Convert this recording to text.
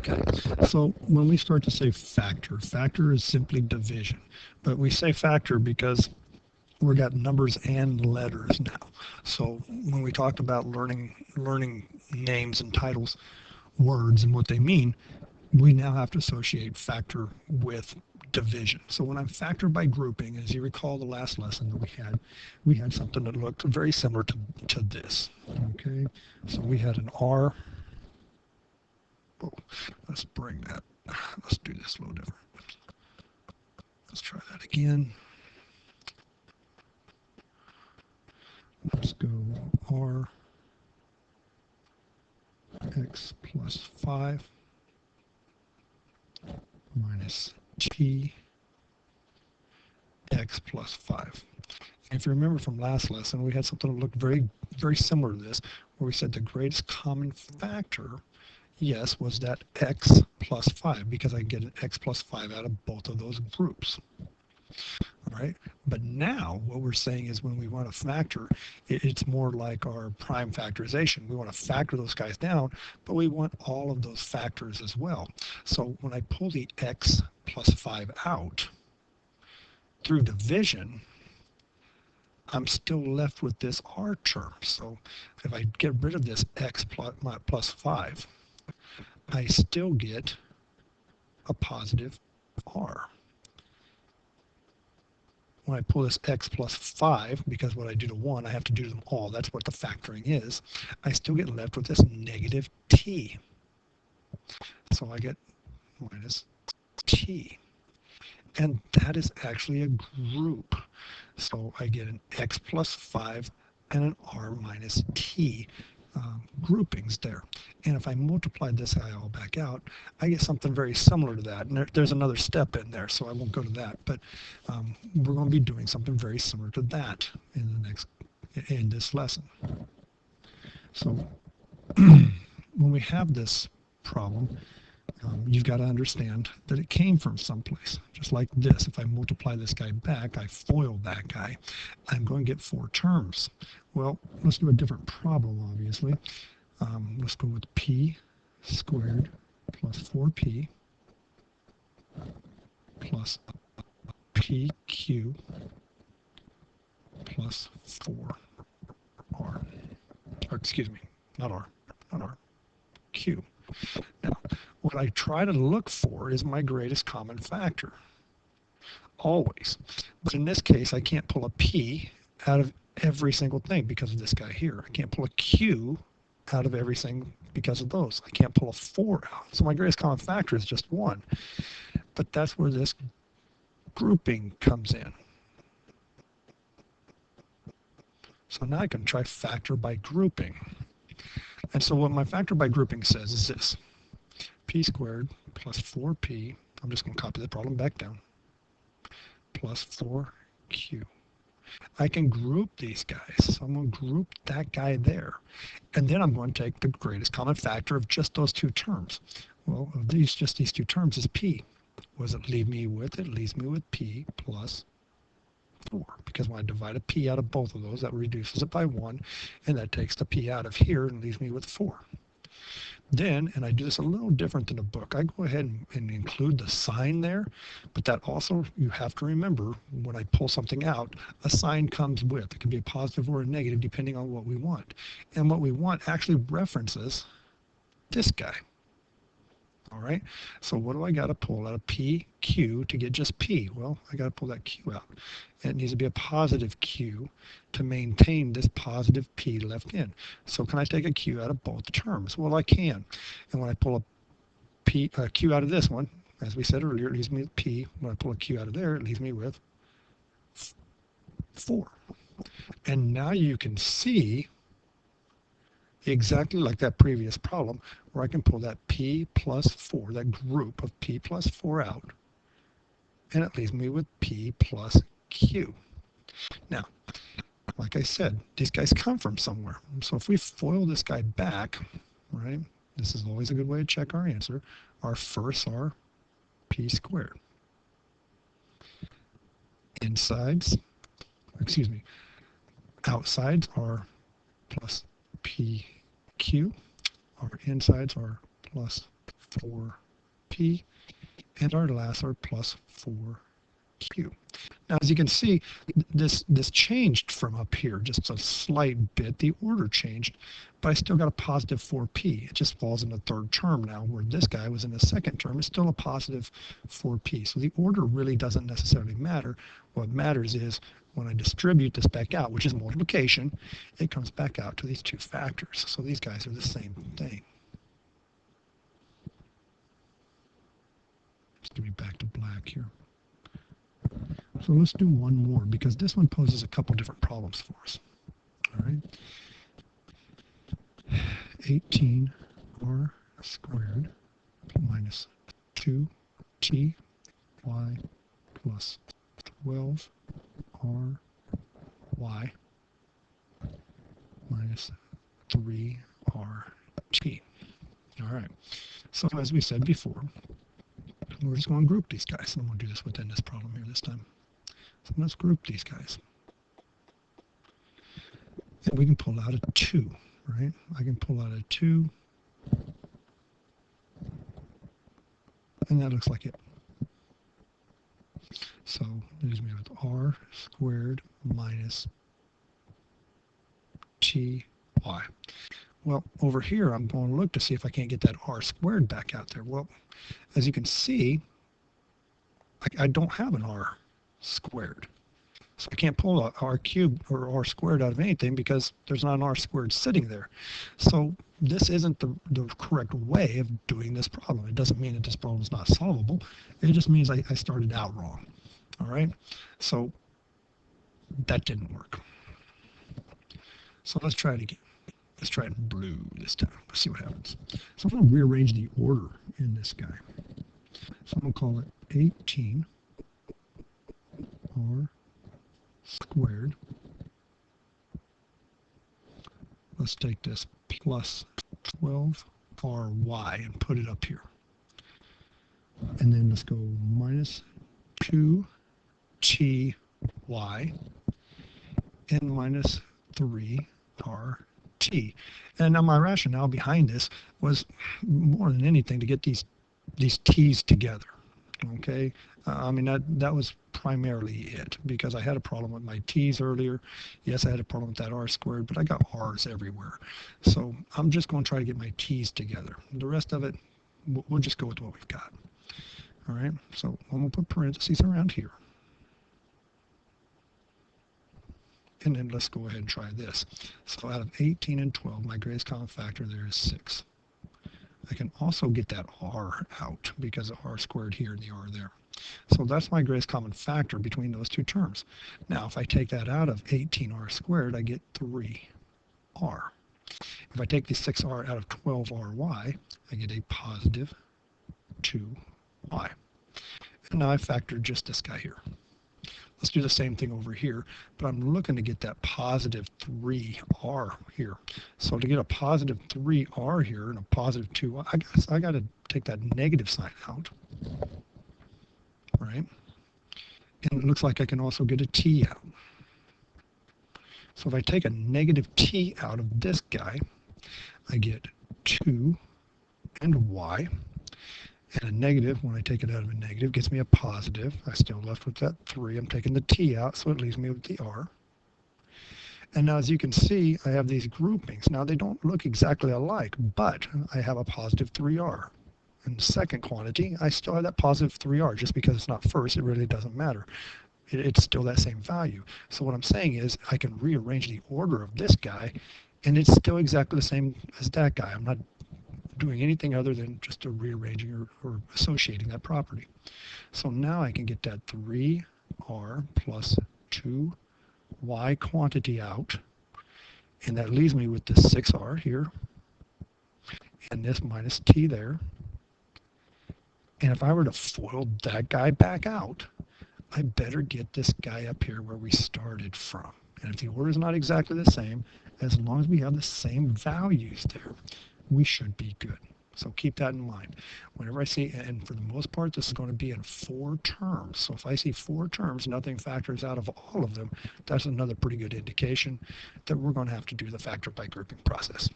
Okay, so when we start to say factor, factor is simply division. But we say factor because we've got numbers and letters now. So when we talked about learning names and titles, words and what they mean, we now have to associate factor with division. So when I'm factor by grouping, as you recall the last lesson that we had something that looked very similar to this. Okay, so we had an R. Oh, let's bring that. Let's do this a little different. Let's try that again. Let's go R x plus 5 minus t x plus 5. And if you remember from last lesson, we had something that looked very similar to this, where we said the greatest common factor, yes, was that x plus 5, because I get an x plus 5 out of both of those groups. All right, but now what we're saying is when we want to factor, it's more like our prime factorization. We want to factor those guys down, but we want all of those factors as well. So when I pull the x plus 5 out through division, I'm still left with this r term. So if I get rid of this x plus 5, I still get a positive r. When I pull this x plus 5, because what I do to 1, I have to do to them all. That's what the factoring is. I still get left with this negative t. So I get minus t. And that is actually a group. So I get an x plus 5 and an r minus t groupings there. And if I multiply this guy all back out, I get something very similar to that. And there's another step in there, so I won't go to that. But we're going to be doing something very similar to that in this lesson. So when we have this problem, you've got to understand that it came from someplace. Just like this, if I multiply this guy back, I FOIL that guy, I'm going to get 4 terms. Well, let's do a different problem, obviously. Let's go with p squared plus 4p plus pq plus 4r. Or excuse me, not r, q. Now, what I try to look for is my greatest common factor, always. But in this case, I can't pull a p out of every single thing because of this guy here. I can't pull a q out of everything because of those. I can't pull a 4 out. So my greatest common factor is just 1. But that's where this grouping comes in. So now I can try factor by grouping. And so what my factor by grouping says is this. P squared plus 4p, I'm just going to copy the problem back down, plus 4q. I can group these guys. So I'm going to group that guy there. And then I'm going to take the greatest common factor of just those 2 terms. Well, of just these 2 terms is p. What does it leave me with? It leaves me with p plus 4. Because when I divide a p out of both of those, that reduces it by 1. And that takes the p out of here and leaves me with 4. Then, and I do this a little different than a book, I go ahead and include the sign there, but that also, you have to remember, when I pull something out, a sign comes with. It can be a positive or a negative depending on what we want. And what we want actually references this guy. All right, so what do I got to pull out of p, q to get just p? Well, I got to pull that q out. And it needs to be a positive q to maintain this positive p left in. So can I take a q out of both terms? Well, I can. And when I pull a q out of this one, as we said earlier, it leaves me with p. When I pull a q out of there, it leaves me with 4. And now you can see exactly like that previous problem, where I can pull that p plus 4, that group of p plus 4 out, and it leaves me with p plus q. Now, like I said, these guys come from somewhere. So if we FOIL this guy back, right, this is always a good way to check our answer. Our firsts are p squared. Insides, excuse me, outsides are plus pq. Our insides are plus 4p, and our last are plus 4q. Now, as you can see, this changed from up here just a slight bit. The order changed, but I still got a positive 4p. It just falls in the third term now, where this guy was in the second term. It's still a positive 4p. So the order really doesn't necessarily matter. What matters is when I distribute this back out, which is multiplication, it comes back out to these two factors. So these guys are the same thing. Let's give me back to black here. So let's do one more, because this one poses a couple different problems for us. All right. 18r squared minus 2ty plus 12ry minus 3rt. All right. So as we said before, we're just going to group these guys. I'm going to do this within this problem here this time. So let's group these guys. And we can pull out a 2, right? I can pull out a 2. And that looks like it. So it leaves me with r squared minus ty. Well, over here, I'm going to look to see if I can't get that r squared back out there. Well, as you can see, I don't have an r squared. So I can't pull a r cubed or r squared out of anything because there's not an r squared sitting there. So this isn't the correct way of doing this problem. It doesn't mean that this problem is not solvable. It just means I started out wrong. All right? So that didn't work. So let's try it again. Let's try it in blue this time. Let's see what happens. So I'm going to rearrange the order in this guy. So I'm going to call it 18r squared. Let's take this plus 12ry and put it up here. And then let's go minus 2ty and minus 3rt. And now my rationale behind this was more than anything to get these t's together. Okay, I mean that was primarily it, because I had a problem with my t's earlier. Yes, I had a problem with that r squared, but I got r's everywhere. So I'm just going to try to get my t's together. The rest of it, we'll just go with what we've got. All right, so I'm going to put parentheses around here. And then let's go ahead and try this. So out of 18 and 12, my greatest common factor there is 6. I can also get that r out because of r squared here and the r there. So that's my greatest common factor between those two terms. Now, if I take that out of 18r squared, I get 3r. If I take the 6r out of 12ry, I get a positive 2y. And now I factored just this guy here. Let's do the same thing over here, but I'm looking to get that positive 3r here. So to get a positive 3r here and a positive 2, I got to take that negative sign out, right? And it looks like I can also get a t out. So if I take a negative t out of this guy, I get 2 and y. And a negative, when I take it out of a negative, gets me a positive. I still left with that 3. I'm taking the t out, so it leaves me with the r. And now, as you can see, I have these groupings. Now, they don't look exactly alike, but I have a positive 3r. In the second quantity, I still have that positive 3r. Just because it's not first, it really doesn't matter. It's still that same value. So what I'm saying is I can rearrange the order of this guy, and it's still exactly the same as that guy. I'm not doing anything other than just rearranging or associating that property. So now I can get that 3r plus 2y quantity out, and that leaves me with this 6r here, and this minus t there. And if I were to FOIL that guy back out, I better get this guy up here where we started from. And if the order is not exactly the same, as long as we have the same values there, we should be good. So keep that in mind. Whenever I see, and for the most part, this is going to be in 4 terms. So if I see 4 terms, nothing factors out of all of them, that's another pretty good indication that we're going to have to do the factor by grouping process.